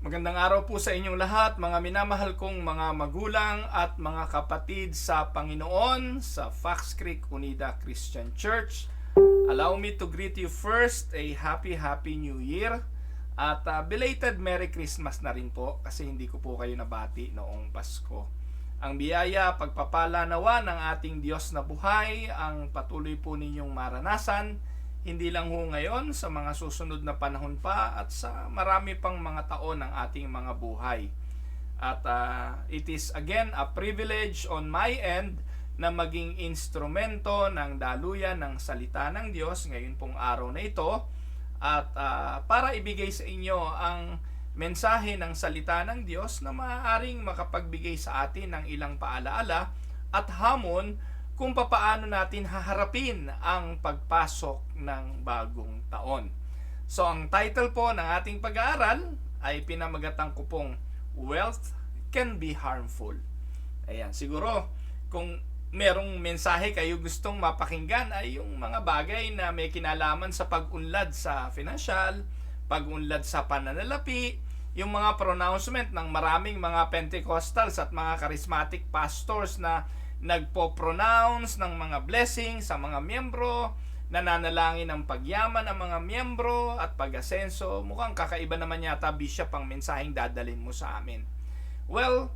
Magandang araw po sa inyong lahat, mga minamahal kong mga magulang at mga kapatid sa Panginoon sa Fox Creek Unida Christian Church. Allow me to greet you first a happy New Year at belated Merry Christmas na rin po kasi hindi ko po kayo nabati noong Pasko. Ang biyaya, pagpapala nawa ng ating Diyos na buhay ang patuloy po ninyong maranasan, hindi lang ho ngayon, sa mga susunod na panahon pa at sa marami pang mga taon ng ating mga buhay. At it is again a privilege on my end na maging instrumento ng daluyan ng salita ng Diyos ngayon pong araw na ito at para ibigay sa inyo ang mensahe ng salita ng Diyos na maaaring makapagbigay sa atin ng ilang paalaala at hamon kung papaano natin haharapin ang pagpasok ng bagong taon. So ang title po ng ating pag-aaral ay pinamagatan ko pong Wealth Can Be Harmful. Ayan, siguro kung merong mensahe kayo gustong mapakinggan ay yung mga bagay na may kinalaman sa pag-unlad sa financial, pag-unlad sa pananalapi, yung mga pronouncement ng maraming mga Pentecostals at mga charismatic pastors na nagpo-pronounce ng mga blessing sa mga miyembro, nananalangin ng pagyaman ng mga miyembro at pag-asenso. Mukhang kakaiba naman yata, Bishop, ang mensaheng dadalhin mo sa amin. Well,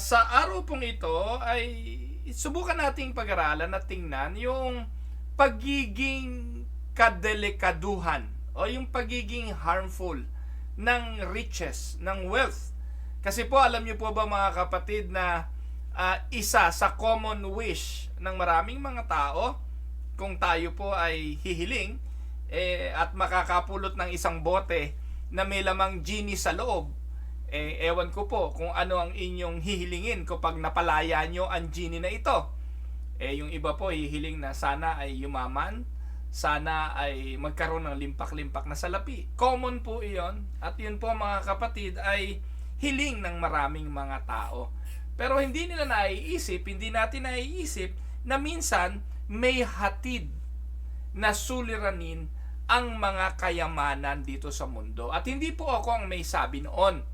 sa araw pong ito ay subukan nating pag-aralan at tingnan yung pagiging kadelikaduhan o yung pagiging harmful ng riches, ng wealth. Kasi po, alam niyo po ba mga kapatid na isa sa common wish ng maraming mga tao kung tayo po ay hihiling at makakapulot ng isang bote na may lamang genie sa loob, ewan ko po kung ano ang inyong hihilingin kapag napalaya nyo ang genie na ito. Yung iba po hihiling na sana ay yumaman, sana ay magkaroon ng limpak-limpak na salapi. Common po iyon, at yun po mga kapatid ay hiling ng maraming mga tao. Pero hindi nila naiisip, hindi natin naiisip na minsan may hatid na suliranin ang mga kayamanan dito sa mundo. At hindi po ako ang may sabi noon.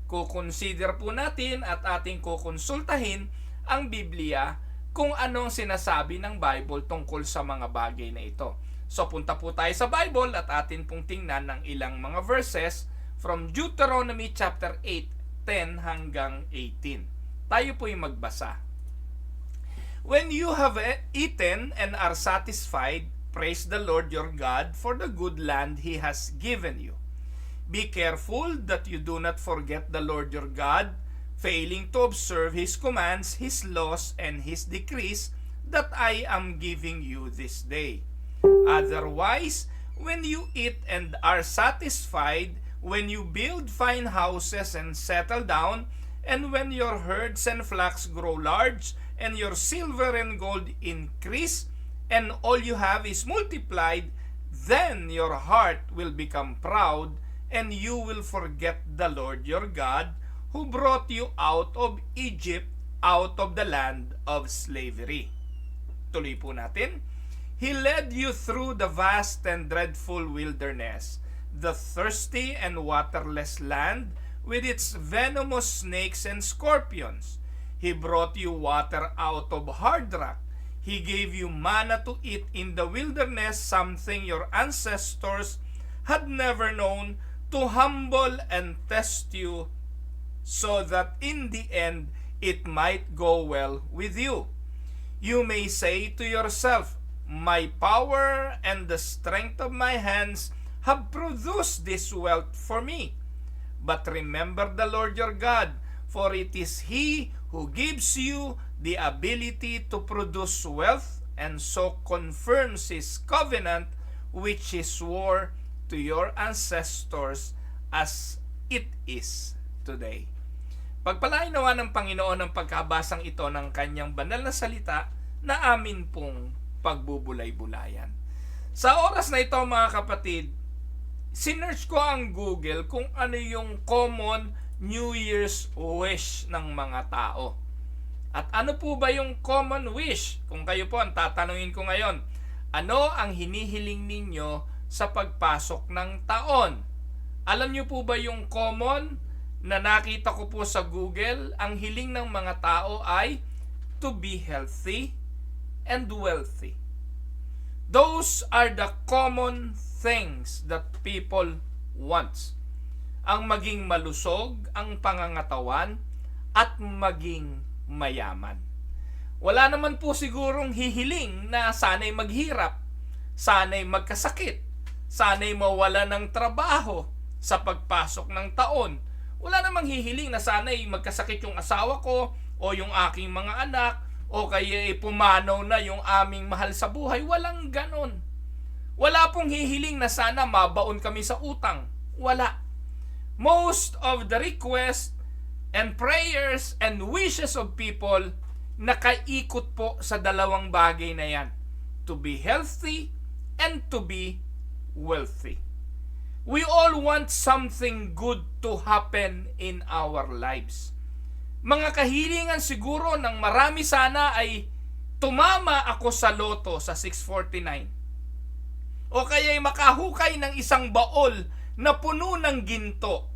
Kukonsider po natin at ating kukonsultahin ang Biblia kung anong sinasabi ng Bible tungkol sa mga bagay na ito. So punta po tayo sa Bible at atin pong tingnan ng ilang mga verses from Deuteronomy chapter 8, 10 hanggang 18. Tayo po'y magbasa. When you have eaten and are satisfied, praise the Lord your God for the good land He has given you. Be careful that you do not forget the Lord your God, failing to observe His commands, His laws, and His decrees that I am giving you this day. Otherwise, when you eat and are satisfied, when you build fine houses and settle down, and when your herds and flocks grow large, and your silver and gold increase, and all you have is multiplied, then your heart will become proud, and you will forget the Lord your God, who brought you out of Egypt, out of the land of slavery. Tuloy po natin. He led you through the vast and dreadful wilderness, the thirsty and waterless land, with its venomous snakes and scorpions. He brought you water out of hard rock. He gave you manna to eat in the wilderness, something your ancestors had never known, to humble and test you, so that in the end it might go well with you. You may say to yourself, my power and the strength of my hands have produced this wealth for me. But remember the Lord your God, for it is He who gives you the ability to produce wealth and so confirms His covenant which He swore to your ancestors as it is today. Pagpalain nawa ng Panginoon ang pagkabasang ito ng kanyang banal na salita na amin pong pagbubulay-bulayan. Sa oras na ito mga kapatid, sinearch ko ang Google kung ano yung common New Year's wish ng mga tao. At ano po ba yung common wish? Kung kayo po ang tatanungin ko ngayon, ano ang hinihiling ninyo sa pagpasok ng taon? Alam niyo po ba yung common na nakita ko po sa Google? Ang hiling ng mga tao ay to be healthy and wealthy. Those are the common things that people want. Ang maging malusog ang pangangatawan at maging mayaman. Wala naman po sigurong hihiling na sana'y maghirap, sana'y magkasakit, sana'y mawala ng trabaho sa pagpasok ng taon. Wala namang hihiling na sana'y magkasakit yung asawa ko o yung aking mga anak o kaya pumanaw na yung aming mahal sa buhay. Walang ganon. Wala pong hihiling na sana mabaon kami sa utang. Wala. Most of the requests and prayers and wishes of people nakaikot po sa dalawang bagay na yan. To be healthy and to be wealthy. We all want something good to happen in our lives. Mga kahilingan siguro ng marami sana ay tumama ako sa loto sa 649. O kaya'y makahukay ng isang baol na puno ng ginto.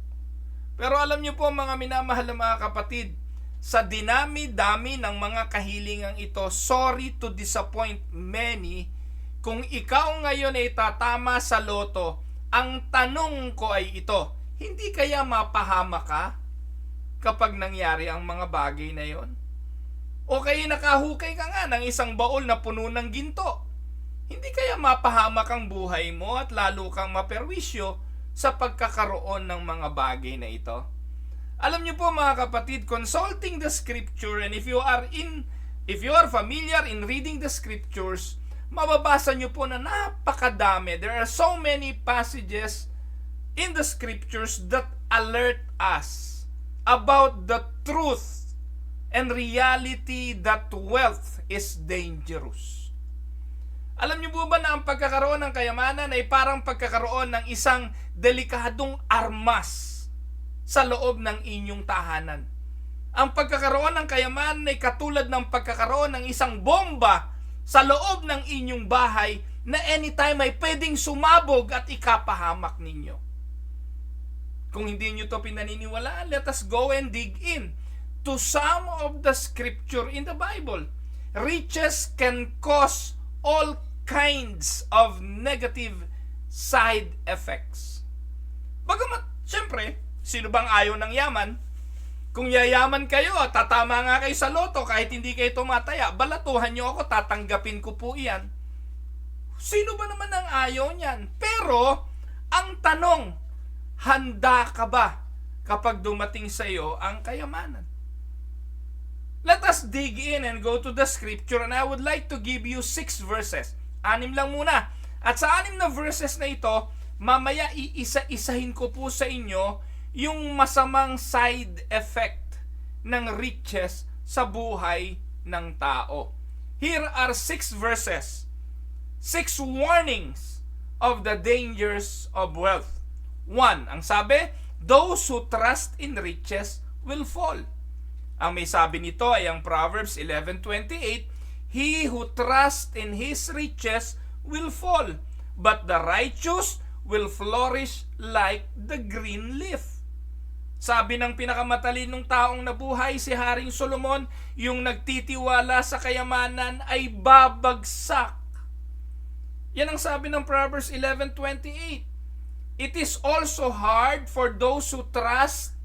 Pero alam niyo po mga minamahal na mga kapatid, sa dinami-dami ng mga kahilingang ito, sorry to disappoint many, kung ikaw ngayon ay tatama sa loto, ang tanong ko ay ito, hindi kaya mapahama ka kapag nangyari ang mga bagay na yon? O kaya nakahukay ka nga ng isang baol na puno ng ginto, hindi kaya mapahamak ang buhay mo at lalo kang maperwisyo sa pagkakaroon ng mga bagay na ito? Alam niyo po mga kapatid, consulting the scripture, and if you are familiar in reading the scriptures, mababasa niyo po na napakadami. There are so many passages in the scriptures that alert us about the truth and reality that wealth is dangerous. Alam niyo po ba na ang pagkakaroon ng kayamanan ay parang pagkakaroon ng isang delikadong armas sa loob ng inyong tahanan? Ang pagkakaroon ng kayamanan ay katulad ng pagkakaroon ng isang bomba sa loob ng inyong bahay na anytime ay pwedeng sumabog at ikapahamak ninyo. Kung hindi nyo to pinaniniwalaan, let us go and dig in to some of the scripture in the Bible. Riches can cause all kinds of negative side effects. Bagamat, syempre, sino bang ayaw ng yaman? Kung yayaman kayo, tatama nga kayo sa loto kahit hindi kayo tumataya, balatuhan nyo ako, tatanggapin ko po iyan. Sino ba naman ang ayaw niyan? Pero, ang tanong, handa ka ba kapag dumating sa iyo ang kayamanan? Let us dig in and go to the scripture, and I would like to give you 6 verses. 6 lang muna. At sa 6 na verses na ito, mamaya iisa-isahin ko po sa inyo yung masamang side effect ng riches sa buhay ng tao. Here are 6 verses. 6 warnings of the dangers of wealth. 1, ang sabi, those who trust in riches will fall. Ang may sabi nito ay ang Proverbs 11:28, he who trusts in his riches will fall, but the righteous will flourish like the green leaf. Sabi ng pinakamatalinong taong nabuhay, si Haring Solomon, yung nagtitiwala sa kayamanan ay babagsak. Yan ang sabi ng Proverbs 11:28. It is also hard for those who trust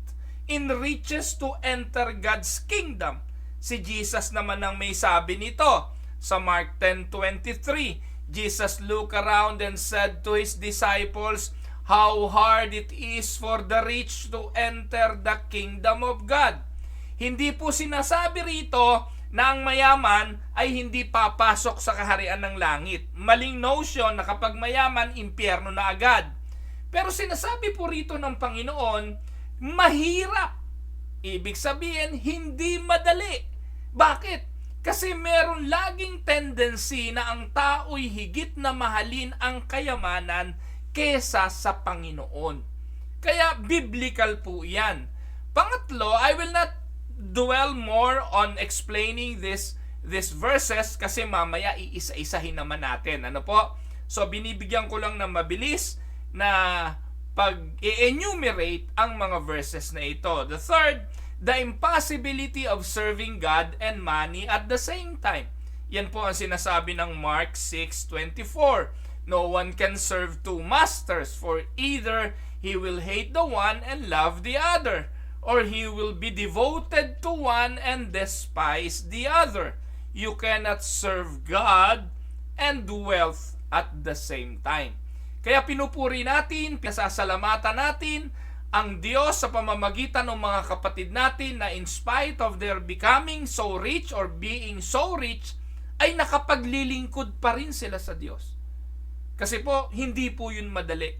in riches to enter God's kingdom. Si Jesus naman ang may sabi nito. Sa Mark 10:23, Jesus looked around and said to his disciples, how hard it is for the rich to enter the kingdom of God. Hindi po sinasabi rito na ang mayaman ay hindi papasok sa kaharian ng langit. Maling notion na kapag mayaman, impyerno na agad. Pero sinasabi po rito ng Panginoon, mahirap. Ibig sabihin, hindi madali. Bakit? Kasi meron laging tendency na ang tao'y higit na mahalin ang kayamanan kesa sa Panginoon. Kaya biblical po yan. Pangatlo, I will not dwell more on explaining this verses kasi mamaya iisa-isahin naman natin. Ano po? So binibigyan ko lang ng mabilis na pag-enumerate ang mga verses na ito. The third, the impossibility of serving God and money at the same time. Yan po ang sinasabi ng Mark 6:24. No one can serve two masters, for either he will hate the one and love the other, or he will be devoted to one and despise the other. You cannot serve God and wealth at the same time. Kaya pinupuri natin, pinasasalamatan natin ang Diyos sa pamamagitan ng mga kapatid natin na in spite of their becoming so rich or being so rich, ay nakapaglilingkod pa rin sila sa Diyos. Kasi po, hindi po yun madali.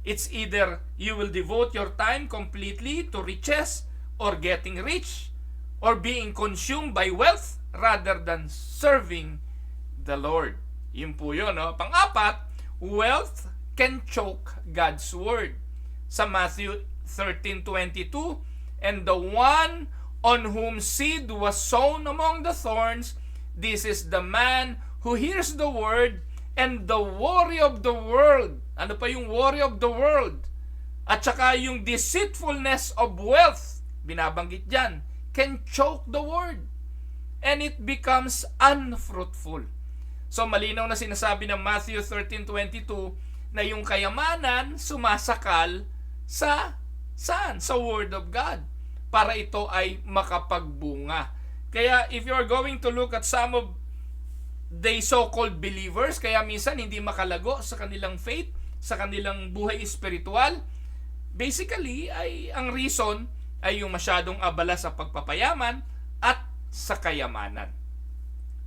It's either you will devote your time completely to riches or getting rich or being consumed by wealth rather than serving the Lord. Yun po yun. No? Pang-apat, wealth can choke God's word. Sa Matthew 13:22, and the one on whom seed was sown among the thorns, this is the man who hears the word, and the worry of the world. Ano pa yung worry of the world? At saka yung deceitfulness of wealth, binabanggit dyan, can choke the word. And it becomes unfruitful. So malinaw na sinasabi ng Matthew 13:22 na yung kayamanan sumasakal sa saan? Sa Word of God. Para ito ay makapagbunga. Kaya if you are going to look at some of the so-called believers, kaya minsan hindi makalago sa kanilang faith, sa kanilang buhay espiritual, basically ay ang reason ay yung masyadong abala sa pagpapayaman at sa kayamanan.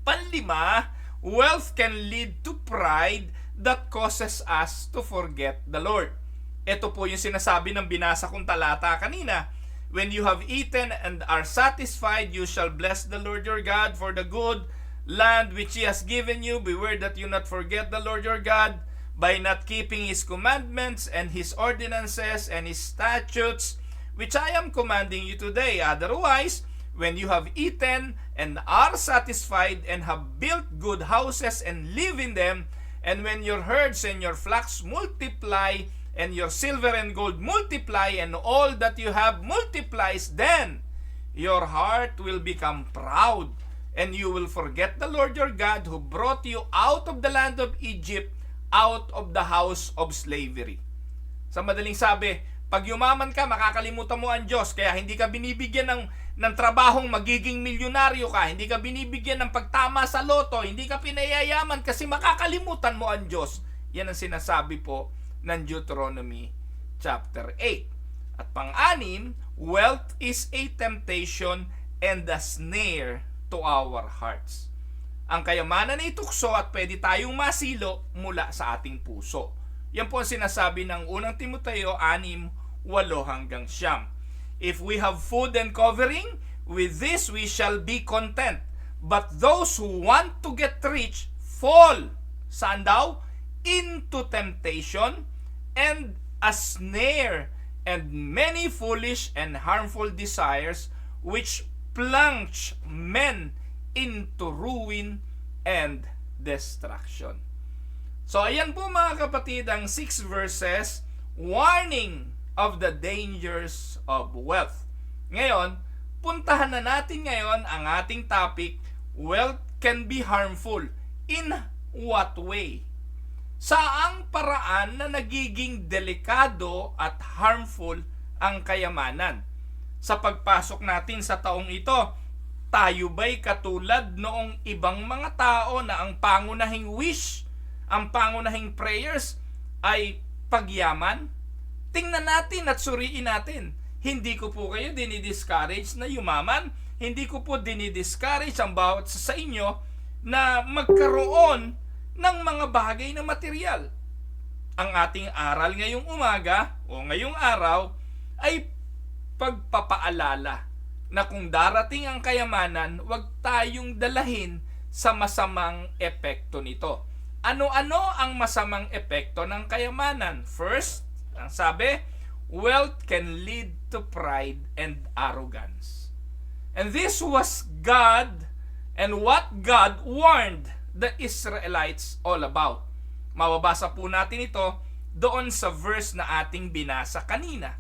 Panlima, wealth can lead to pride that causes us to forget the Lord. Ito po yung sinasabi ng binasa kong talata kanina. When you have eaten and are satisfied, you shall bless the Lord your God for the good land which He has given you. Beware that you not forget the Lord your God by not keeping His commandments and His ordinances and His statutes, which I am commanding you today. Otherwise, when you have eaten and are satisfied and have built good houses and live in them, and when your herds and your flocks multiply, and your silver and gold multiply, and all that you have multiplies, then your heart will become proud, and you will forget the Lord your God who brought you out of the land of Egypt, out of the house of slavery. Sa madaling sabi, pag yumaman ka, makakalimutan mo ang Diyos, kaya hindi ka binibigyan ng trabahong magiging milyonaryo ka, hindi ka binibigyan ng pagtama sa loto, hindi ka pinayayaman kasi makakalimutan mo ang Diyos. Yan ang sinasabi po ng Deuteronomy chapter 8. At pang-anim, wealth is a temptation and a snare to our hearts. Ang kayamanan ay tukso at pwede tayong masilo mula sa ating puso. Yan po ang sinasabi ng unang Timoteo 6:8-9. If we have food and covering, with this we shall be content. But those who want to get rich fall, saan daw? Into temptation and a snare and many foolish and harmful desires which plunge men into ruin and destruction. So ayan po mga kapatid ang 6 verses warning of the dangers of wealth. Ngayon, puntahan na natin ngayon ang ating topic, wealth can be harmful. In what way? Saang paraan na nagiging delikado at harmful ang kayamanan? Sa pagpasok natin sa taong ito, tayo ba'y katulad noong ibang mga tao na ang pangunahing wish, ang pangunahing prayers ay pagyaman? Tingnan natin at suriin natin. Hindi ko po kayo dinidiscourage na yumaman. Hindi ko po dinidiscourage ang bawat sa inyo na magkaroon ng mga bagay na material. Ang ating aral ngayong umaga o ngayong araw ay pagpapaalala na kung darating ang kayamanan, huwag tayong dalahin sa masamang epekto nito. Ano-ano ang masamang epekto ng kayamanan? First, ang sabi, wealth can lead to pride and arrogance. And this was God and what God warned the Israelites all about. Mababasa po natin ito doon sa verse na ating binasa kanina.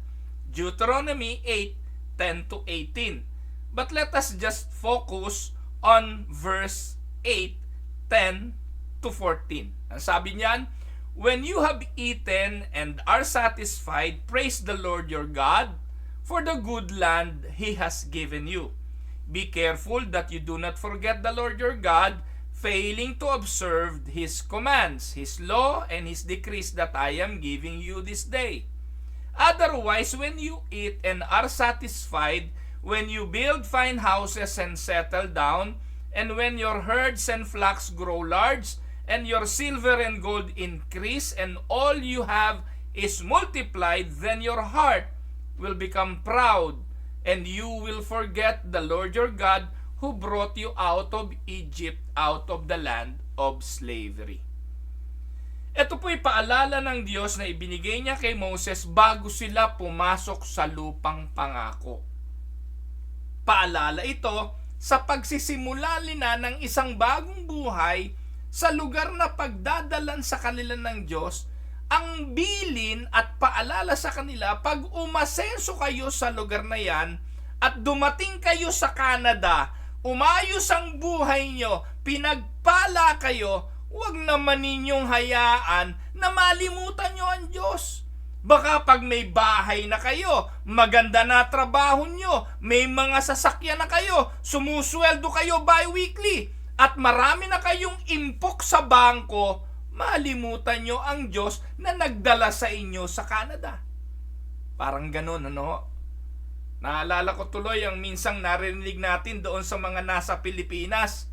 Deuteronomy 8:10 to 18. But let us just focus on verse 8:10 to 14. Ang sabi niyan, when you have eaten and are satisfied, praise the Lord your God for the good land He has given you. Be careful that you do not forget the Lord your God, failing to observe His commands, His law, and His decrees that I am giving you this day. Otherwise, when you eat and are satisfied, when you build fine houses and settle down, and when your herds and flocks grow large, and your silver and gold increase, and all you have is multiplied, then your heart will become proud, and you will forget the Lord your God, who brought you out of Egypt, out of the land of slavery. Ito po'y paalala ng Diyos na ibinigay niya kay Moses bago sila pumasok sa lupang pangako. Paalala ito sa pagsisimula nila ng isang bagong buhay sa lugar na pagdadalan sa kanila ng Diyos, ang bilin at paalala sa kanila, pag umasenso kayo sa lugar na yan at dumating kayo sa Canada, umayos ang buhay nyo, pinagpala kayo, huwag naman ninyong hayaan na malimutan nyo ang Diyos. Baka pag may bahay na kayo, maganda na trabaho nyo, may mga sasakyan na kayo, sumusweldo kayo bi-weekly, at marami na kayong impok sa bangko, malimutan nyo ang Diyos na nagdala sa inyo sa Canada. Parang ganun, ano? Naalala ko tuloy ang minsang narinig natin doon sa mga nasa Pilipinas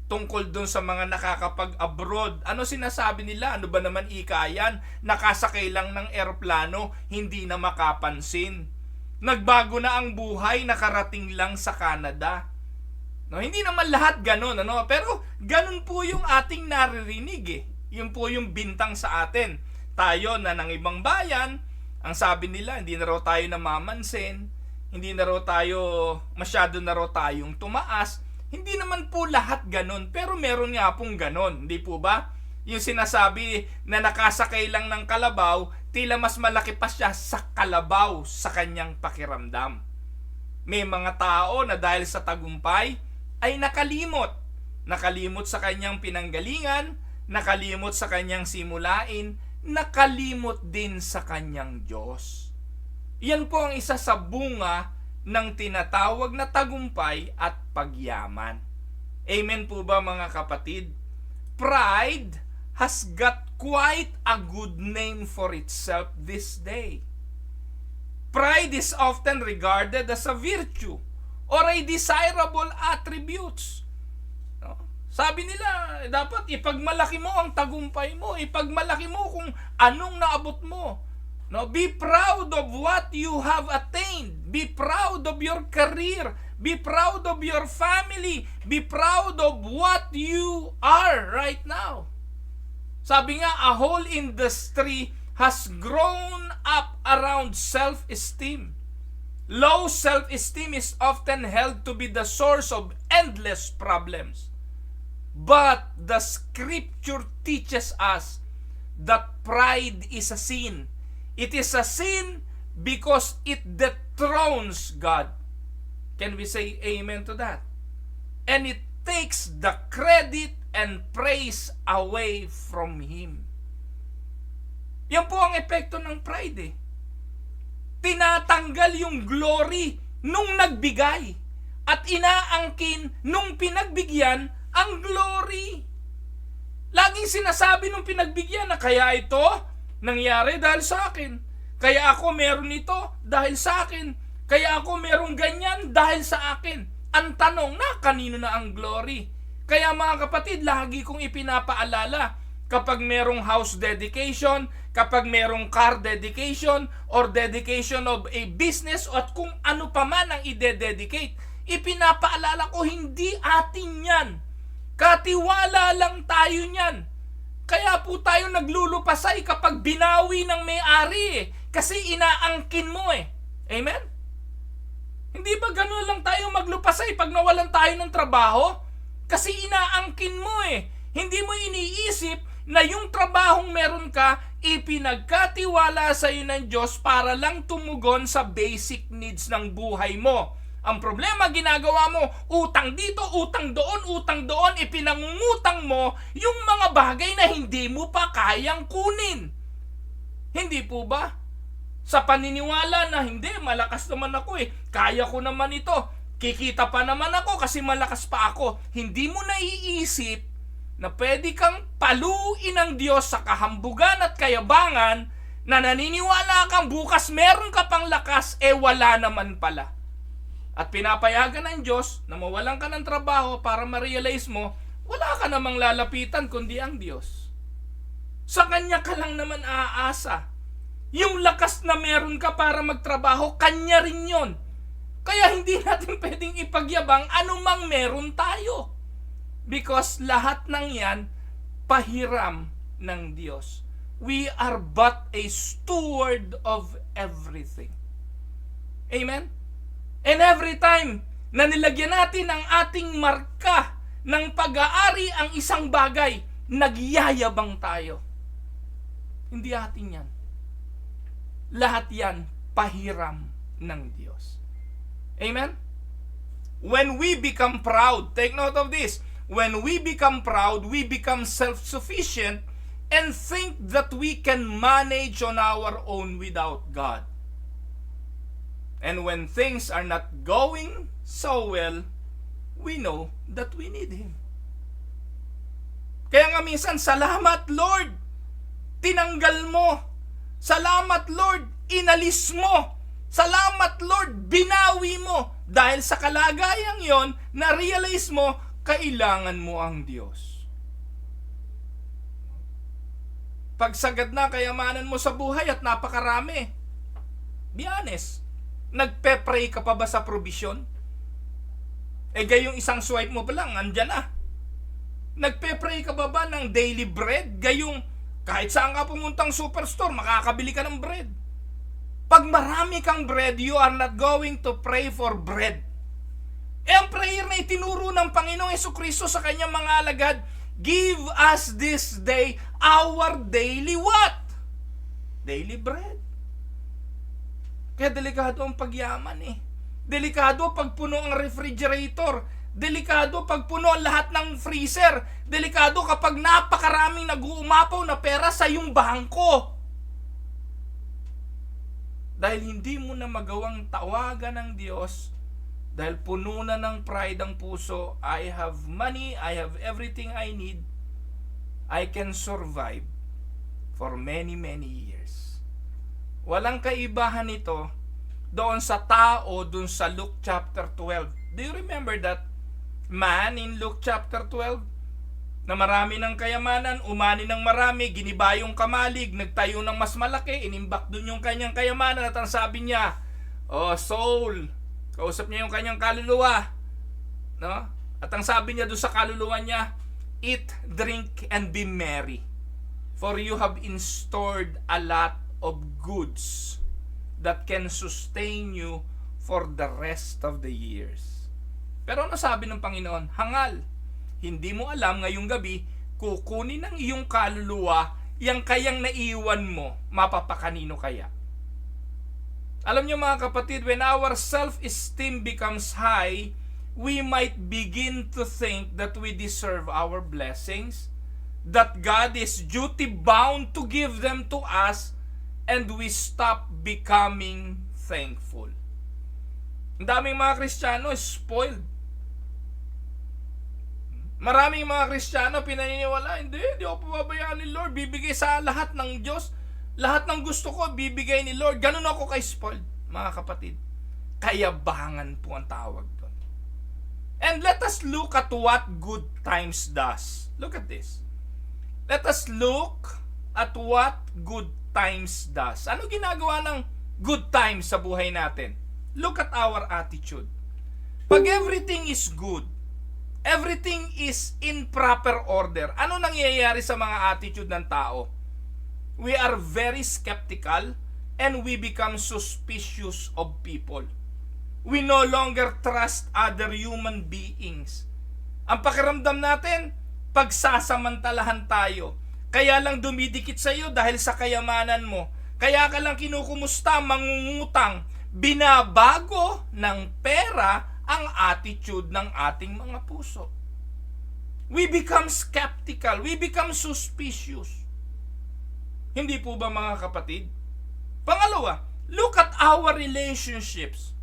tungkol doon sa mga nakakapag-abroad. Ano sinasabi nila? Ano ba naman ikayan? Nakasakay lang ng eroplano, hindi na makapansin. Nagbago na ang buhay, nakarating lang sa Canada. No, hindi naman lahat ganun, ano? Pero ganun po yung ating naririnig eh. Yun po yung bintang sa atin. Tayo na ng ibang bayan, ang sabi nila, hindi na raw tayo namamansin, hindi na raw tayo, masyado na raw tayong tumaas. Hindi naman po lahat ganun, pero meron nga pong ganun, hindi po ba? Yung sinasabi na nakasakay lang ng kalabaw, tila mas malaki pa siya sa kalabaw sa kanyang pakiramdam. May mga tao na dahil sa tagumpay ay nakalimot. Nakalimot sa kanyang pinanggalingan, nakalimot sa kanyang simulain, nakalimot din sa kanyang Diyos. Yan po ang isa sa bunga ng tinatawag na tagumpay at pagyaman. Amen po ba mga kapatid? Pride has got quite a good name for itself this day. Pride is often regarded as a virtue or a desirable attributes. No? Sabi nila, dapat ipagmalaki mo ang tagumpay mo, ipagmalaki mo kung anong naabot mo. No, be proud of what you have attained. Be proud of your career. Be proud of your family. Be proud of what you are right now. Sabi nga, a whole industry has grown up around self-esteem. Low self-esteem is often held to be the source of endless problems. But the scripture teaches us that pride is a sin. It is a sin because it dethrones God. Can we say amen to that? And it takes the credit and praise away from Him. Yan po ang epekto ng pride eh. Tinatanggal yung glory nung nagbigay at inaangkin nung pinagbigyan ang glory. Laging sinasabi nung pinagbigyan na kaya ito nangyari dahil sa akin. Kaya ako meron ito dahil sa akin. Kaya ako merong ganyan dahil sa akin. Ang tanong na, kanino na ang glory? Kaya mga kapatid, lagi kong ipinapaalala, kapag merong house dedication, kapag merong car dedication, or dedication of a business, at kung ano pa man ang ide-dedicate, ipinapaalala ko, hindi atin yan. Katiwala lang tayo niyan. Kaya po tayo naglulupasay kapag binawi ng may-ari eh. Kasi inaangkin mo eh. Amen? Hindi ba gano'n lang tayo maglupasay pag nawalan tayo ng trabaho? Kasi inaangkin mo eh. Hindi mo iniisip na yung trabahong meron ka, ipinagkatiwala sa iyo ng Diyos para lang tumugon sa basic needs ng buhay mo. Ang problema, ginagawa mo, utang dito, utang doon, ipinangungutang mo yung mga bagay na hindi mo pa kayang kunin. Hindi po ba? Sa paniniwala na hindi, malakas naman ako kaya ko naman ito, kikita pa naman ako kasi malakas pa ako. Hindi mo naiisip na pwede kang paluin ng Diyos sa kahambugan at kayabangan na naniniwala kang bukas meron ka pang lakas, wala naman pala. At pinapayagan ng Diyos na mawalan ka ng trabaho para ma-realize mo, wala ka namang lalapitan kundi ang Diyos. Sa Kanya ka lang naman aasa. Yung lakas na meron ka para magtrabaho, Kanya rin yon. Kaya hindi natin pwedeng ipagyabang anumang meron tayo. Because lahat ng yan, pahiram ng Diyos. We are but a steward of everything. Amen? And every time na nilagyan natin ang ating marka ng pag-aari ang isang bagay, nagyayabang tayo. Hindi atin yan. Lahat yan, pahiram ng Diyos. Amen? When we become proud, take note of this, when we become proud, we become self-sufficient and think that we can manage on our own without God. And when things are not going so well, we know that we need Him. Kaya nga minsan, salamat Lord, tinanggal mo. Salamat Lord, inalis mo. Salamat Lord, binawi mo. Dahil sa kalagayang yon, na-realize mo, kailangan mo ang Diyos. Pagsagad na kayamanan mo sa buhay at napakarami, be honest, nagpe-pray ka pa ba sa provision? Gayong isang swipe mo pa lang, andyan na. Nagpe-pray ka ba ng daily bread? Gayong kahit saan ka pumuntang superstore, makakabili ka ng bread. Pag marami kang bread, you are not going to pray for bread. Ang prayer na itinuro ng Panginoong Jesucristo sa kanyang mga alagad, give us this day our daily what? Daily bread. Kaya delikado ang pagyaman Delikado pag puno ang refrigerator. Delikado pag puno ang lahat ng freezer. Delikado kapag napakaraming nag-uumapaw na pera sa iyong bangko. Dahil hindi mo na magawang tawagan ng Diyos, dahil puno na ng pride ang puso, I have money, I have everything I need, I can survive for many, many years. Walang kaibahan ito doon sa tao doon sa Luke chapter 12. Do you remember that man in Luke chapter 12? Na marami ng kayamanan, umani ng marami, giniba yung kamalig, nagtayo ng mas malaki, inimbak doon yung kanyang kayamanan at ang sabi niya, oh soul, kausap niya yung kanyang kaluluwa. No? At ang sabi niya doon sa kaluluwa niya, eat, drink, and be merry. For you have stored a lot of goods that can sustain you for the rest of the years. Pero ano sabi ng Panginoon? Hangal. Hindi mo alam ngayong gabi, kukunin ng iyong kaluluwa, yang kayang naiwan mo, mapapakanino kaya? Alam niyo mga kapatid, when our self-esteem becomes high, we might begin to think that we deserve our blessings, that God is duty-bound to give them to us, and we stop becoming thankful. Ang daming mga Kristiyano spoiled. Maraming mga Kristiyano pinaniniwala, hindi ako pababayaan ni Lord, bibigay sa lahat ng Diyos, lahat ng gusto ko, bibigay ni Lord. Ganun ako kay spoiled, mga kapatid. Kayabangan po ang tawag doon. And let us look at what good times does. Look at this. Let us look at what good times does. Ano ginagawa ng good times sa buhay natin? Look at our attitude. Pag everything is good, everything is in proper order, ano nangyayari sa mga attitude ng tao? We are very skeptical and we become suspicious of people. We no longer trust other human beings. Ang pakiramdam natin, pagsasamantalahan tayo. Kaya lang dumidikit sa iyo dahil sa kayamanan mo. Kaya ka lang kinukumusta, mangungutang. Binabago ng pera ang attitude ng ating mga puso. We become skeptical. We become suspicious. Hindi po ba, mga kapatid? Pangalawa, look at our relationships.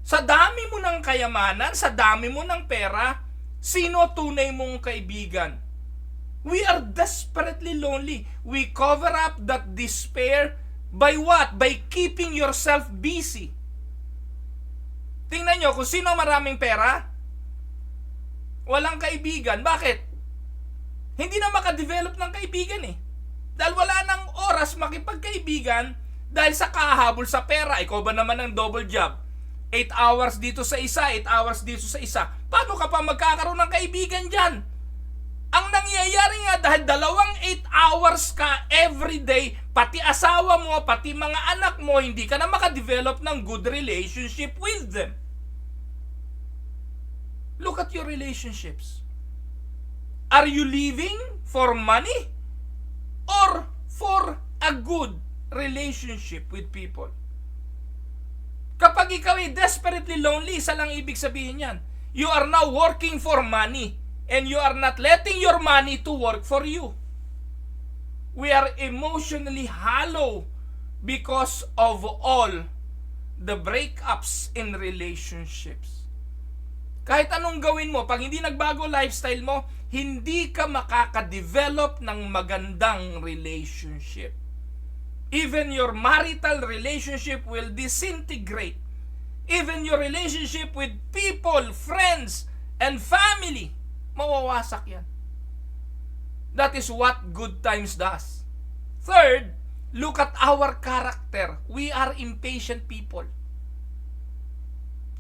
Sa dami mo ng kayamanan, sa dami mo ng pera, sino tunay mong kaibigan? We are desperately lonely. We cover up that despair by what? By keeping yourself busy. Tingnan nyo kung sino maraming pera, walang kaibigan. Bakit? Hindi na makadevelop ng kaibigan eh. Dahil wala nang oras makipagkaibigan dahil sa kahabol sa pera. Ikaw ba naman ang double job? 8 hours dito sa isa, 8 hours dito sa isa. Paano ka pa magkakaroon ng kaibigan dyan? Ang nangyayari nga dahil 8 hours ka every day, pati asawa mo, pati mga anak mo, hindi ka na makadevelop ng good relationship with them. Look at your relationships. Are you living for money or for a good relationship with people? Kapag ikaw ay desperately lonely, isa lang ibig sabihin yan. You are now working for money and you are not letting your money to work for you. We are emotionally hollow because of all the breakups in relationships. Kahit anong gawin mo, pag hindi nagbago lifestyle mo, hindi ka makaka-develop ng magandang relationship. Even your marital relationship will disintegrate. Even your relationship with people, friends, and family, mawawasak yan. That is what good times does. Third, look at our character. We are impatient people.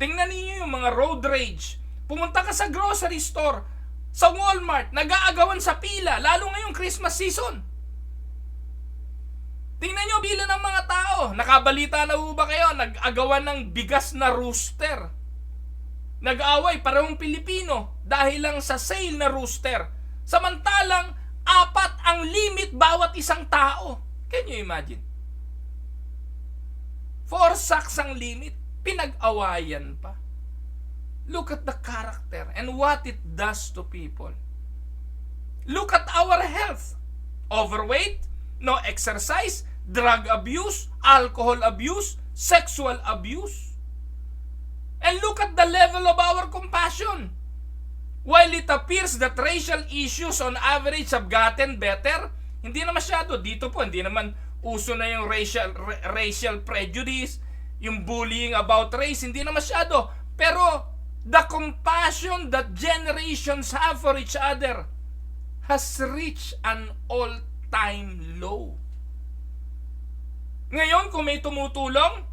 Tingnan niyo yung mga road rage. Pumunta ka sa grocery store, sa Walmart, nag-aagawan sa pila, lalo ngayong Christmas season. Tingnan nyo pila ng mga tao. Nakabalita na ba kayo? Nag-agawan ng bigas na rooster. Nag-away parehong Pilipino dahil lang sa sale na rooster. Samantalang 4 ang limit bawat isang tao. Can you imagine? 4 sacks ang limit. Pinag-awayan pa. Look at the character and what it does to people. Look at our health. Overweight, no exercise, drug abuse, alcohol abuse, sexual abuse. And look at the level of our compassion. While it appears that racial issues on average have gotten better, hindi na masyado. Dito po, hindi naman uso na yung racial prejudice, yung bullying about race, hindi na masyado. Pero the compassion that generations have for each other has reached an all-time low. Ngayon, kung may tumutulong,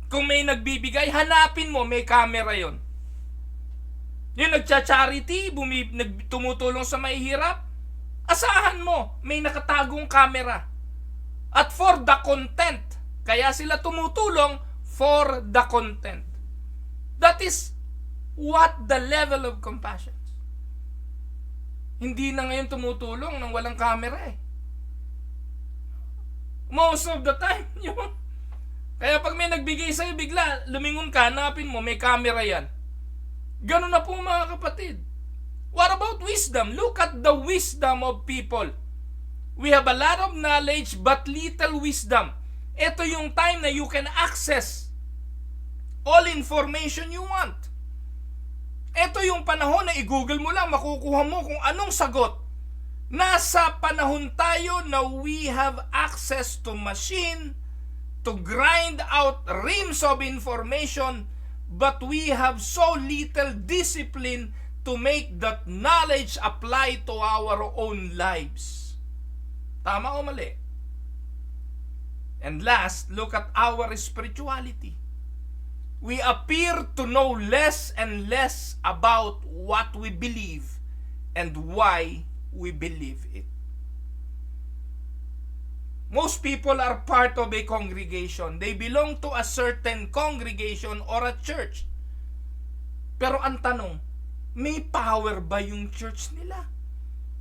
kung may nagbibigay, hanapin mo, may camera yon. Yung nagcha-charity, tumutulong sa mahihirap, asahan mo, may nakatagong camera. At for the content, kaya sila tumutulong for the content. That is what the level of compassion. Hindi na ngayon tumutulong nang walang camera eh. Most of the time, yun. Kaya pag may nagbigay sa'yo, bigla, lumingon ka, hanapin mo, may camera yan. Ganun na po mga kapatid. What about wisdom? Look at the wisdom of people. We have a lot of knowledge but little wisdom. Ito yung time na you can access all information you want. Ito yung panahon na i-google mo lang, makukuha mo kung anong sagot. Nasa panahon tayo na we have access to machine to grind out reams of information, but we have so little discipline to make that knowledge apply to our own lives. Tama o mali? And last, look at our spirituality. We appear to know less and less about what we believe and why we believe it. Most people are part of a congregation. They belong to a certain congregation or a church. Pero ang tanong, may power ba yung church nila?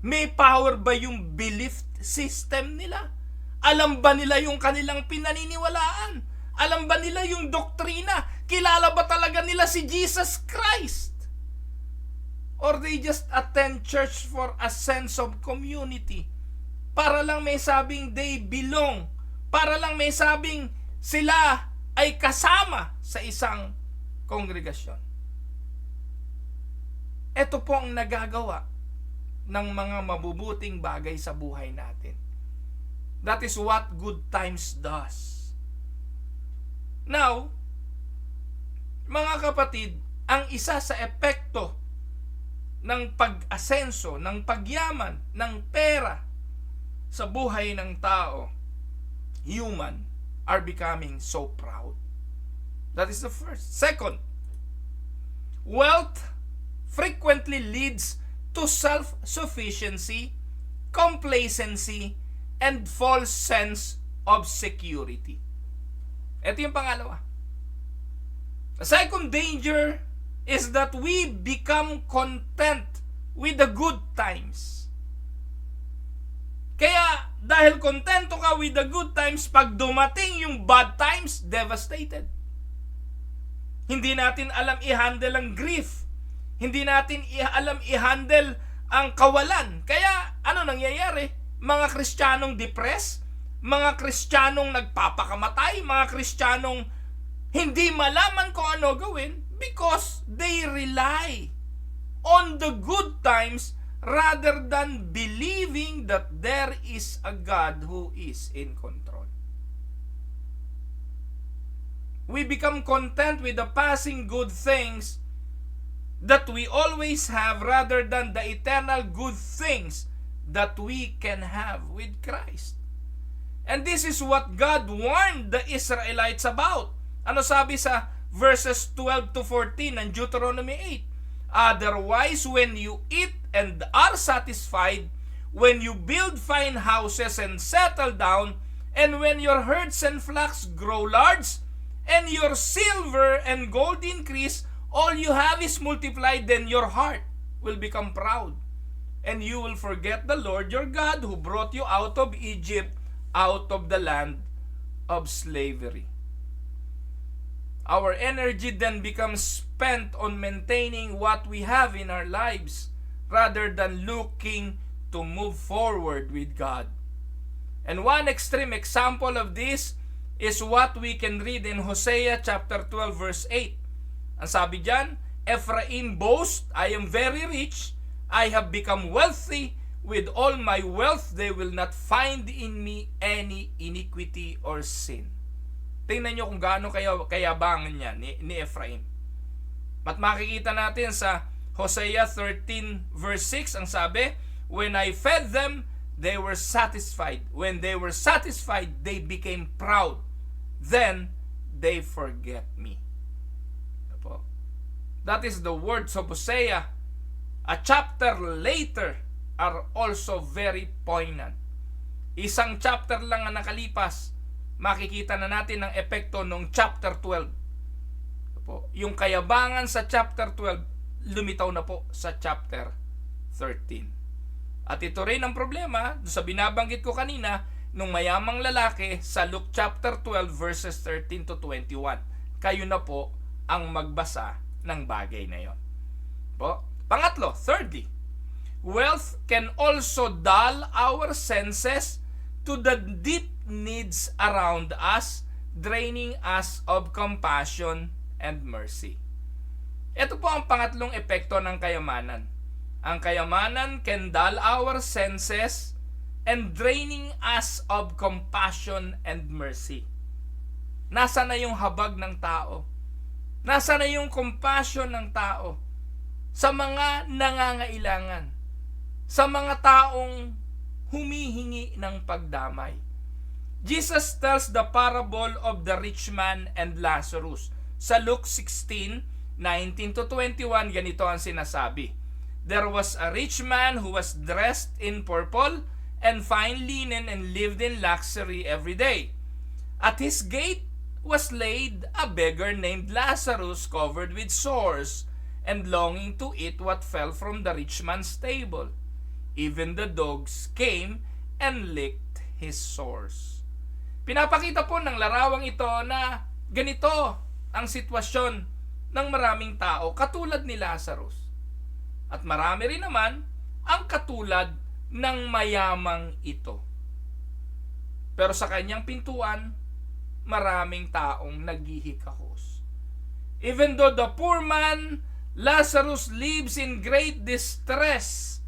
May power ba yung belief system nila? Alam ba nila yung kanilang pinaniniwalaan? Alam ba nila yung doktrina? Kilala ba talaga nila si Jesus Christ? Or they just attend church for a sense of community? Para lang may sabing they belong. Para lang may sabing sila ay kasama sa isang kongregasyon. Ito po ang nagagawa ng mga mabubuting bagay sa buhay natin. That is what good times does. Now, mga kapatid, ang isa sa epekto ng pag-asenso, ng pagyaman, ng pera sa buhay ng tao, human are becoming so proud. That is the first. Second, wealth frequently leads to self-sufficiency, complacency, and false sense of security. Ito yung pangalawa. The second danger is that we become content with the good times. Kaya dahil kontento ka with the good times, pag dumating yung bad times, devastated. Hindi natin alam i-handle ang grief. Hindi natin alam i-handle ang kawalan. Kaya ano nangyayari? Mga Kristiyanong depressed, mga Kristiyanong nagpapakamatay, mga Kristiyanong hindi malaman kung ano gawin because they rely on the good times rather than believing that there is a God who is in control. We become content with the passing good things that we always have rather than the eternal good things that we can have with Christ. And this is what God warned the Israelites about. Ano sabi sa verses 12 to 14 ng Deuteronomy 8? Otherwise, when you eat and are satisfied, when you build fine houses and settle down, and when your herds and flocks grow large, and your silver and gold increase, all you have is multiplied, then your heart will become proud. And you will forget the Lord your God who brought you out of Egypt, out of the land of slavery. Our energy then becomes spent on maintaining what we have in our lives rather than looking to move forward with God. And one extreme example of this is what we can read in Hosea chapter 12 verse 8. Ang sabi diyan, Ephraim boasts, I am very rich, I have become wealthy, with all my wealth they will not find in me any iniquity or sin. Tingnan nyo kung gaano kayabangan niya ni Ephraim. At makikita natin sa Hosea 13 verse 6, ang sabi, when I fed them, they were satisfied. When they were satisfied, they became proud. Then, they forget me. That is the words of Hosea. A chapter later are also very poignant. Isang chapter lang ang nakalipas, makikita na natin ang epekto ng chapter 12. Yung kayabangan sa chapter 12, lumitaw na po sa chapter 13. At ito rin ang problema sa binabanggit ko kanina nung mayamang lalaki sa Luke chapter 12 verses 13 to 21. Kayo na po ang magbasa ng bagay na yon. Pangatlo, thirdly, wealth can also dull our senses to the deep needs around us, draining us of compassion and mercy. Ito po ang pangatlong epekto ng kayamanan. Ang kayamanan can dull our senses and draining us of compassion and mercy. Nasa na yung habag ng tao? Nasa na yung compassion ng tao sa mga nangangailangan? Sa mga taong humihingi ng pagdamay. Jesus tells the parable of the rich man and Lazarus. Sa Luke 16:19 to 21, ganito ang sinasabi. There was a rich man who was dressed in purple and fine linen and lived in luxury every day. At his gate was laid a beggar named Lazarus, covered with sores and longing to eat what fell from the rich man's table. Even the dogs came and licked his sores. Pinapakita po ng larawang ito na ganito ang sitwasyon ng maraming tao katulad ni Lazarus. At marami rin naman ang katulad ng mayamang ito. Pero sa kanyang pintuan, maraming taong naghihikahos. Even though the poor man, Lazarus, lives in great distress,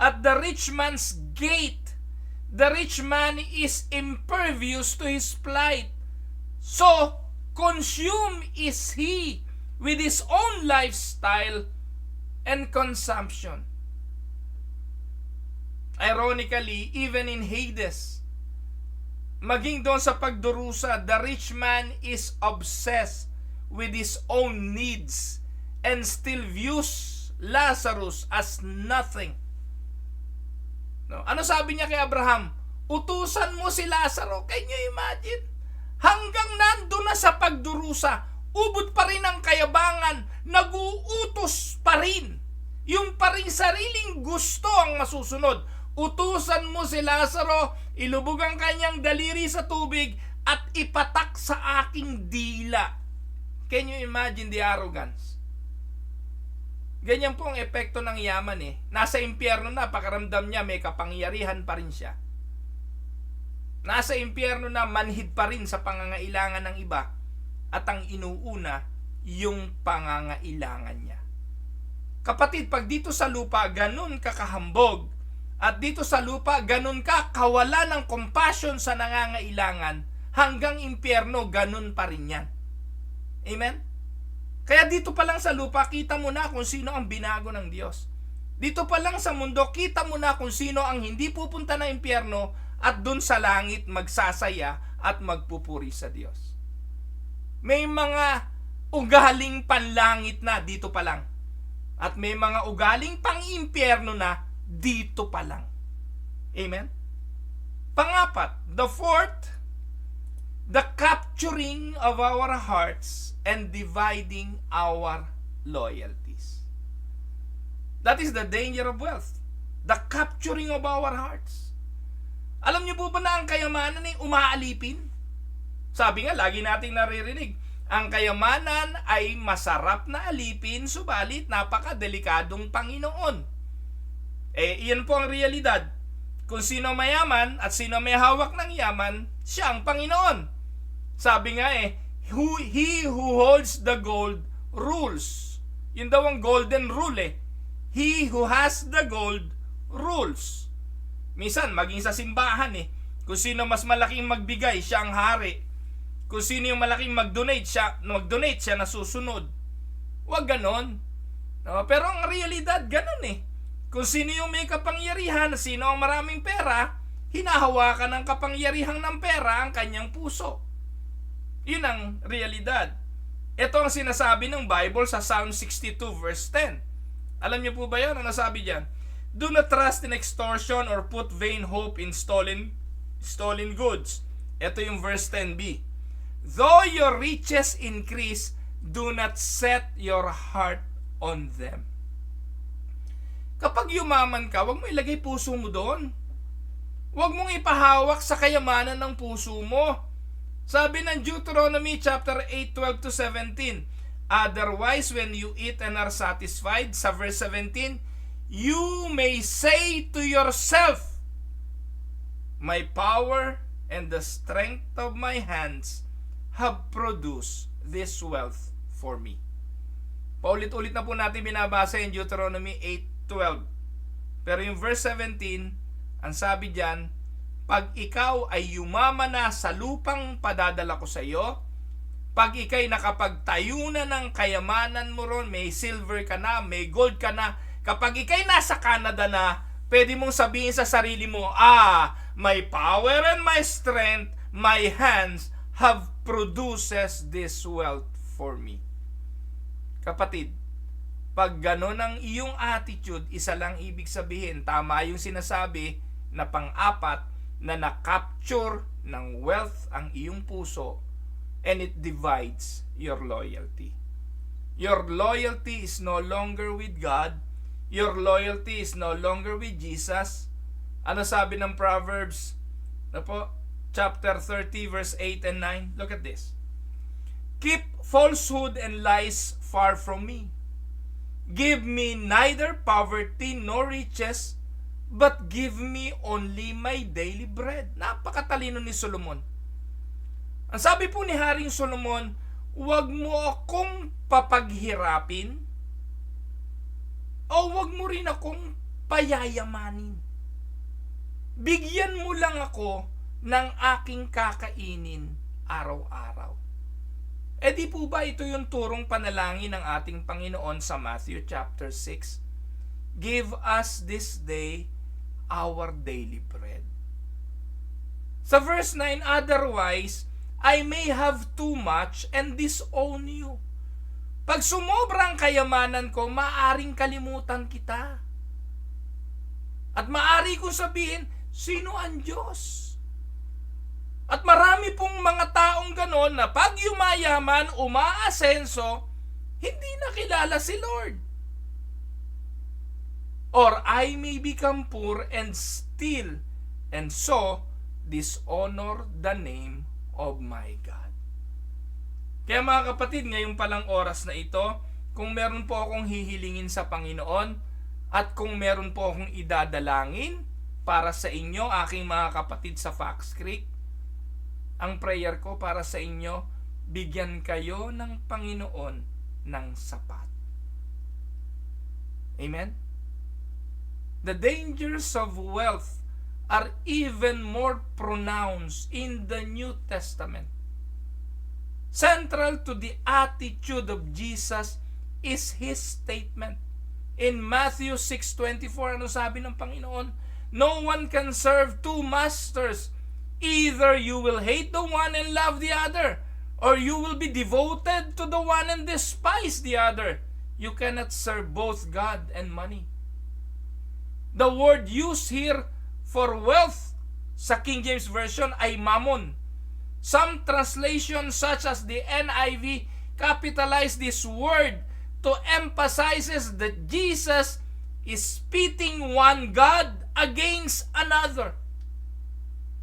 at the rich man's gate, the rich man is impervious to his plight. So, consumed is he with his own lifestyle and consumption. Ironically, even in Hades, maging doon sa pagdurusa, the rich man is obsessed with his own needs and still views Lazarus as nothing. No? Ano sabi niya kay Abraham? Utusan mo si Lazaro. Can you imagine? Hanggang nandun na sa pagdurusa, ubod pa rin ang kayabangan, nag-uutos pa rin. Yung pa rin sariling gusto ang masusunod. Utusan mo si Lazaro, ilubog ang kanyang daliri sa tubig at ipatak sa aking dila. Can you imagine the arrogance? Ganyan po ang epekto ng yaman eh. Nasa impyerno na, pakaramdam niya may kapangyarihan pa rin siya. Nasa impyerno na, manhid pa rin sa pangangailangan ng iba. At ang inuuna, yung pangangailangan niya. Kapatid, pag dito sa lupa, ganun ka kahambog. At dito sa lupa, ganun ka kawala ng compassion sa nangangailangan. Hanggang impyerno, ganun pa rin yan. Amen? Kaya dito pa lang sa lupa, kita mo na kung sino ang binago ng Diyos. Dito pa lang sa mundo, kita mo na kung sino ang hindi pupunta na impyerno at dun sa langit magsasaya at magpupuri sa Diyos. May mga ugaling panlangit na dito pa lang. At may mga ugaling pang-impyerno na dito pa lang. Amen? Pangapat, the fourth, the capturing of our hearts and dividing our loyalties. That is the danger of wealth. The capturing of our hearts. Alam niyo po ba na ang kayamanan ay umaalipin? Sabi nga, lagi nating naririnig, ang kayamanan ay masarap na alipin, subalit napakadelikadong Panginoon. Iyan po ang realidad. Kung sino mayaman at sino may hawak ng yaman, siya ang Panginoon. Sabi nga he who holds the gold rules. Yun daw ang golden rule eh. He who has the gold rules. Minsan, maging sa simbahan kung sino mas malaking magbigay, siya ang hari. Kung sino yung malaking mag-donate, siya nasusunod. Huwag ganon. No? Pero ang realidad, ganon Kung sino yung may kapangyarihan, sino ang maraming pera, hinahawakan ng kapangyarihan ng pera ang kanyang puso. Yun ang realidad. Ito ang sinasabi ng Bible sa Psalm 62 verse 10. Alam niyo po ba yan? Ano sabi diyan? Do not trust in extortion or put vain hope in stolen goods. Ito yung verse 10b. Though your riches increase, do not set your heart on them. Kapag yumaman ka, huwag mo ilagay puso mo doon. Huwag mong ipahawak sa kayamanan ng puso mo. Sabi ng Deuteronomy chapter 8:12-17, otherwise when you eat and are satisfied, sa verse 17, you may say to yourself, my power and the strength of my hands have produced this wealth for me. Paulit-ulit na po natin binabasa yung Deuteronomy 8:12. Pero yung verse 17, ang sabi diyan, pag ikaw ay yumaman na sa lupang padadala ko sa iyo, pag ikay nakapagtayo na ng kayamanan mo ron, may silver ka na, may gold ka na, kapag ikay nasa Canada na, pwede mong sabihin sa sarili mo, my power and my strength, my hands have produces this wealth for me. Kapatid, pag gano'n ang iyong attitude, isa lang ibig sabihin, tama yung sinasabi na pang-apat na na-capture ng wealth ang iyong puso and it divides your loyalty. Your loyalty is no longer with God. your loyalty is no longer with Jesus. Ano sabi ng Proverbs? Chapter 30 verse 8 and 9. Look at this. Keep falsehood and lies far from me. Give me neither poverty nor riches, but give me only my daily bread. Napakatalino ni Solomon. Ang sabi po ni Haring Solomon, huwag mo akong papaghirapin o huwag mo rin akong payayamanin. Bigyan mo lang ako ng aking kakainin araw-araw. E di po ba ito yung turong panalangin ng ating Panginoon sa Matthew chapter 6? Give us this day our daily bread. Sa verse 9, otherwise, I may have too much and disown you. Pag sumobra ang kayamanan ko, maaring kalimutan kita. At maari kong sabihin, sino ang Diyos? At marami pong mga taong ganon na pag yumayaman, umaasenso, hindi nakilala si Lord. Or I may become poor and steal, and so dishonor the name of my God. Kaya mga kapatid, ngayong palang oras na ito, kung meron po akong hihilingin sa Panginoon, at kung meron po akong idadalangin para sa inyo, aking mga kapatid sa Fox Creek, ang prayer ko para sa inyo, bigyan kayo ng Panginoon ng sapat. Amen? The dangers of wealth are even more pronounced in the New Testament. Central to the attitude of Jesus is His statement. In Matthew 6:24, ano sabi ng Panginoon? No one can serve two masters. Either you will hate the one and love the other, or you will be devoted to the one and despise the other. You cannot serve both God and money. The word used here for wealth sa King James Version ay mammon. Some translations such as the NIV capitalize this word to emphasize that Jesus is pitting one God against another.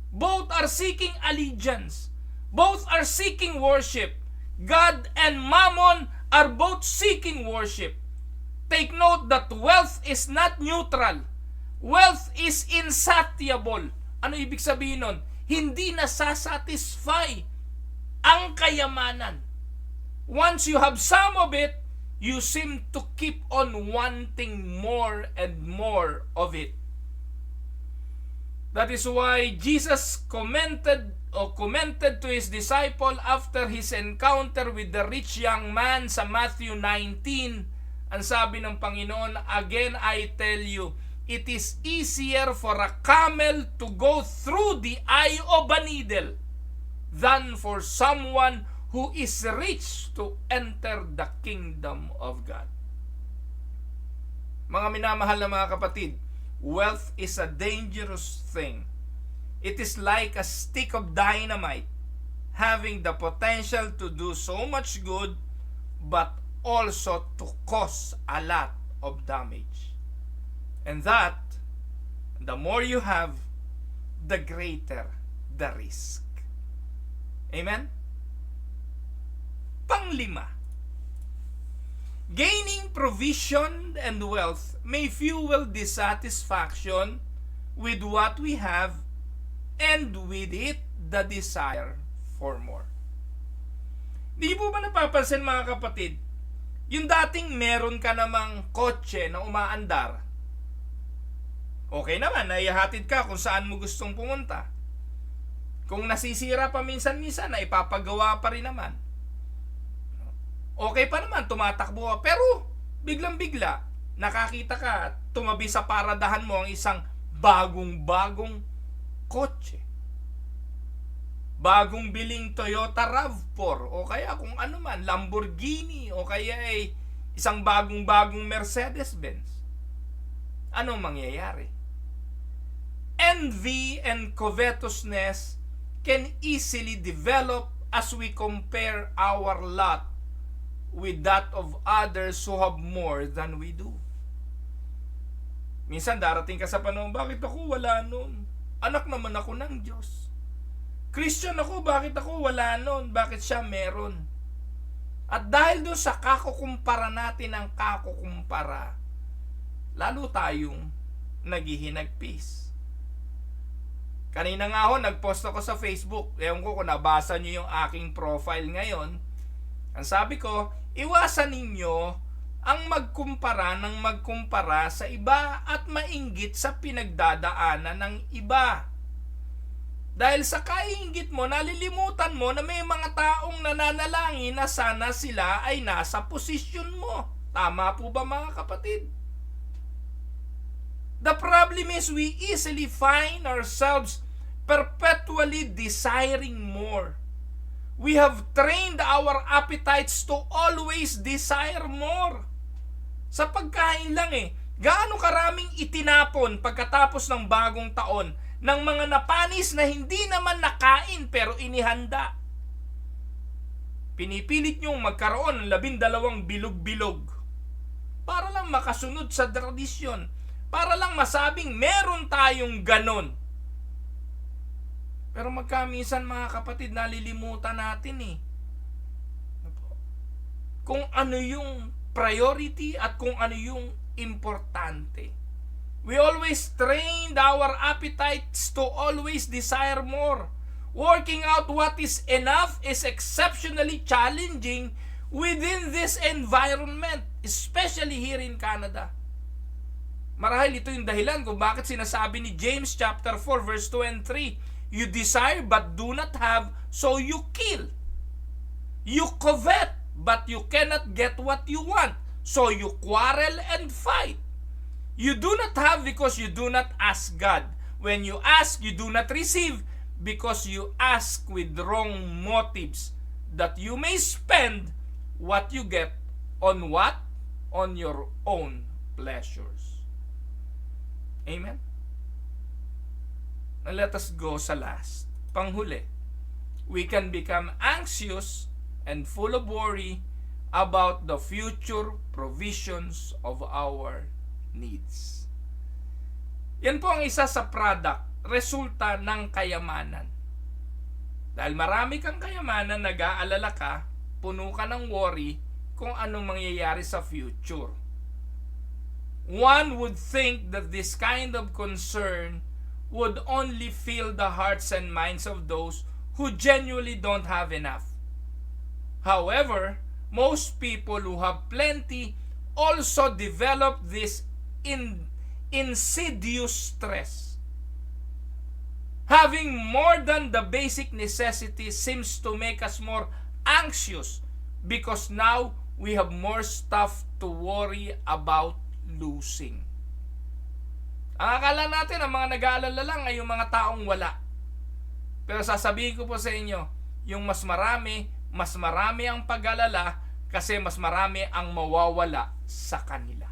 Both are seeking allegiance. Both are seeking worship. God and Mammon are both seeking worship. Take note that wealth is not neutral. Wealth is insatiable. Ano ibig sabihin nun? Hindi nasasatisfy ang kayamanan. Once you have some of it, you seem to keep on wanting more and more of it. That is why Jesus commented to his disciple after his encounter with the rich young man sa Matthew 19. Ang sabi ng Panginoon, again I tell you, it is easier for a camel to go through the eye of a needle than for someone who is rich to enter the kingdom of God. Mga minamahal na mga kapatid, wealth is a dangerous thing. It is like a stick of dynamite, having the potential to do so much good, but also to cause a lot of damage. And that, the more you have, the greater the risk. Amen? Panglima, gaining provision and wealth may fuel dissatisfaction with what we have, and with it, the desire for more. Di po ba napapansin mga kapatid, yung dating meron ka namang kotse na umaandar, okay naman, naihatid ka kung saan mo gustong pumunta. Kung nasisira pa minsan-minsan, na ipapagawa pa rin naman. Okay pa naman, tumatakbo ka. Pero, biglang-bigla, nakakita ka, tumabi sa paradahan mo ang isang bagong-bagong kotse. Bagong biling Toyota RAV4, o kaya kung ano man, Lamborghini, o kaya ay isang bagong-bagong Mercedes-Benz. Anong mangyayari? Envy and covetousness can easily develop as we compare our lot with that of others who have more than we do. Minsan darating ka sa panahon, bakit ako wala nun? Anak naman ako ng Diyos. Christian ako, bakit ako wala nun? Bakit siya meron? At dahil doon sa kakukumpara natin ang kakukumpara, lalo tayong naghihinagpis. Kanina nga ho, nagpost ako sa Facebook. Ewan ko kung nabasa nyo yung aking profile ngayon. Ang sabi ko, iwasan ninyo ang magkumpara ng magkumpara sa iba at mainggit sa pinagdadaanan ng iba. Dahil sa kaiinggit mo, nalilimutan mo na may mga taong nananalangin na sana sila ay nasa posisyon mo. Tama po ba mga kapatid? The problem is we easily find ourselves perpetually desiring more. We have trained our appetites to always desire more. Sa pagkain lang gaano karaming itinapon pagkatapos ng bagong taon ng mga napanis na hindi naman nakain pero inihanda. Pinipilit niyong magkaroon ng 12 bilog-bilog para lang makasunod sa tradisyon, para lang masabing meron tayong ganon. Pero magkamisan mga kapatid, nalilimutan natin kung ano yung priority at kung ano yung importante. We always trained our appetites to always desire more. Working out what is enough is exceptionally challenging within this environment, especially here in Canada. Marahil ito yung dahilan kung bakit sinasabi ni James chapter 4 verse 2 and 3, you desire but do not have, so you kill. You covet, but you cannot get what you want, so you quarrel and fight. You do not have because you do not ask God. When you ask, you do not receive because you ask with wrong motives, that you may spend what you get on what? On your own pleasures. Amen? Now let us go sa last. Panghuli. We can become anxious and full of worry about the future provisions of our needs. Yan po ang isa sa resulta ng kayamanan. Dahil marami kang kayamanan, nag-aalala ka, puno ka ng worry kung anong mangyayari sa future. One would think that this kind of concern would only fill the hearts and minds of those who genuinely don't have enough. However, most people who have plenty also develop this insidious stress. Having more than the basic necessities seems to make us more anxious because now we have more stuff to worry about losing. Ang akala natin, ang mga nag-aalala lang ay yung mga taong wala. Pero sasabihin ko po sa inyo, yung mas marami ang pag-alala kasi mas marami ang mawawala sa kanila.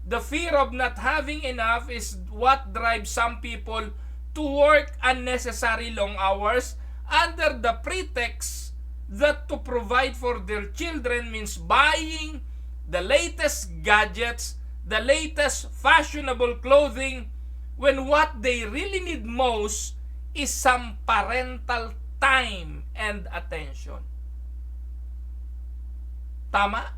The fear of not having enough is what drives some people to work unnecessary long hours under the pretext that to provide for their children means buying the latest gadgets, the latest fashionable clothing, when what they really need most is some parental time and attention. Tama?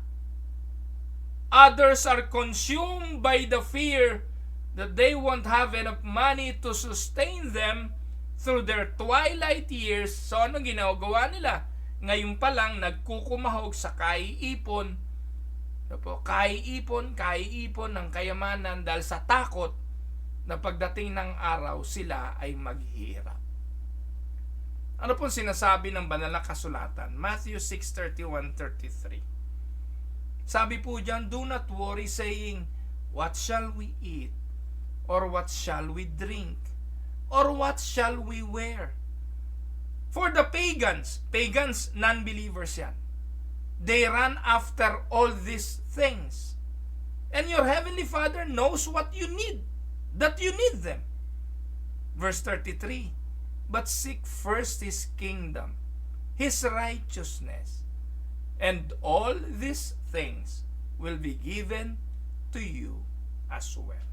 Others are consumed by the fear that they won't have enough money to sustain them through their twilight years. So anong ginagawa nila? Ngayon pa lang nagkukumahog sa kaiipon. Kaiipon ng kayamanan dahil sa takot na pagdating ng araw sila ay maghihirap. Ano pong sinasabi ng banal na kasulatan? Matthew 6:31-33. Sabi po diyan, do not worry saying, what shall we eat? Or what shall we drink? Or what shall we wear? For the pagans, non-believers yan, they run after all these things. And your heavenly Father knows what you need, that you need them. Verse 33, but seek first His kingdom, His righteousness, and all these things will be given to you as well.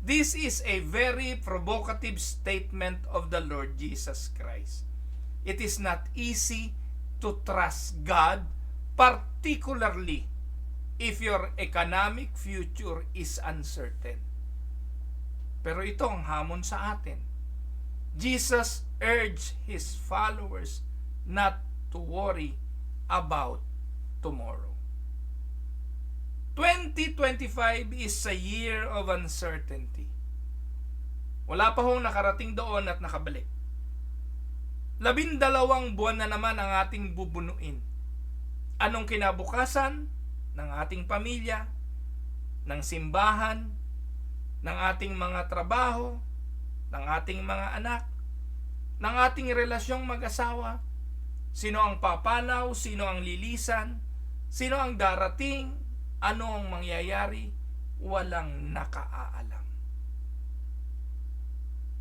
This is a very provocative statement of the Lord Jesus Christ. It is not easy to trust God, particularly if your economic future is uncertain. Pero ito ang hamon sa atin. Jesus urged His followers not to worry about tomorrow. 2025 is a year of uncertainty. Wala pa hong nakarating doon at nakabalik. 12 buwan na naman ang ating bubunuin. Anong kinabukasan ng ating pamilya, ng simbahan, ng ating mga trabaho, ng ating mga anak, ng ating relasyong mag-asawa? Sino ang papanaw? Sino ang lilisan? Sino ang darating? Ano ang mangyayari? Walang nakaalam.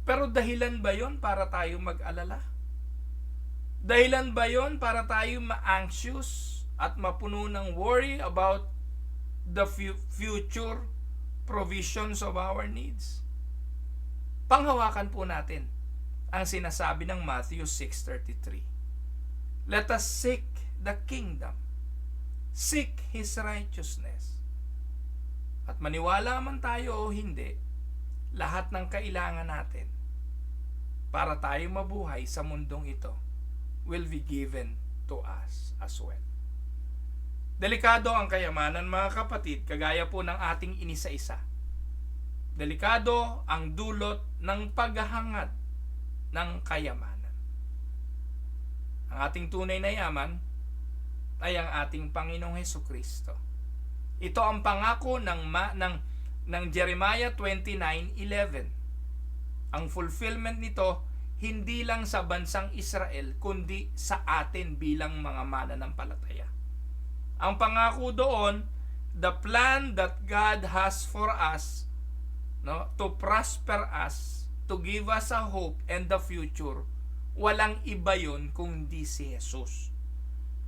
Pero dahilan ba yon para tayo mag-alala? Dahilan ba yon para tayo ma-anxious at mapuno ng worry about the future provisions of our needs? Panghawakan po natin ang sinasabi ng Matthew 6:33. Let us seek the kingdom. Seek His righteousness. At maniwala man tayo o hindi, lahat ng kailangan natin para tayo mabuhay sa mundong ito will be given to us as well. Delikado ang kayamanan, mga kapatid, kagaya po ng ating inisa-isa. Delikado ang dulot ng paghahangad ng kayamanan. Ang ating tunay na yaman ay ang ating Panginoong Hesukristo. Ito ang pangako ng Jeremiah 29:11. Ang fulfillment nito hindi lang sa bansang Israel kundi sa atin bilang mga mananampalataya. Ang pangako doon, the plan that God has for us, to prosper us, to give us a hope and the future, walang iba yun kundi si Jesus.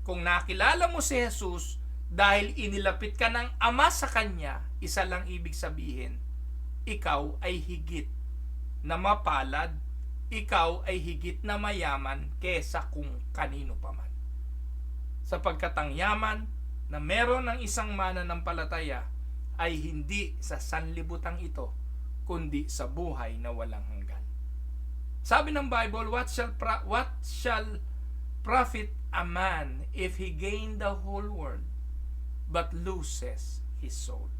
Kung nakilala mo si Jesus dahil inilapit ka ng Ama sa Kanya, isa lang ibig sabihin, ikaw ay higit na mapalad, ikaw ay higit na mayaman kesa kung kanino paman. Sapagkat ang yaman na meron ng isang mananampalataya ay hindi sa sanlibutan ito, kundi sa buhay na walang hanggan. Sabi ng Bible, what shall profit a man if he gain the whole world but loses his soul?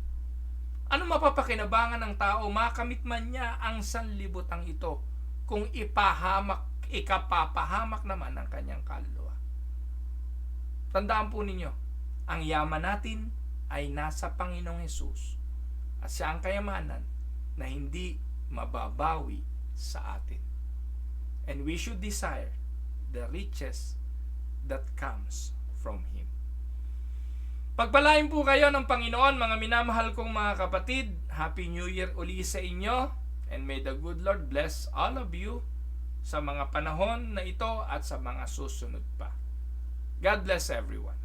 Ano mapapakinabangan ng tao makamit man niya ang sanlibutan ito kung ikapapahamak naman ang kanyang kaluluwa? Tandaan po ninyo, ang yaman natin ay nasa Panginoong Hesus at siya ang kayamanan na hindi mababawi sa atin. And we should desire the riches that comes from Him. Pagpalain po kayo ng Panginoon, mga minamahal kong mga kapatid. Happy New Year uli sa inyo, and may the good Lord bless all of you sa mga panahon na ito at sa mga susunod pa. God bless everyone.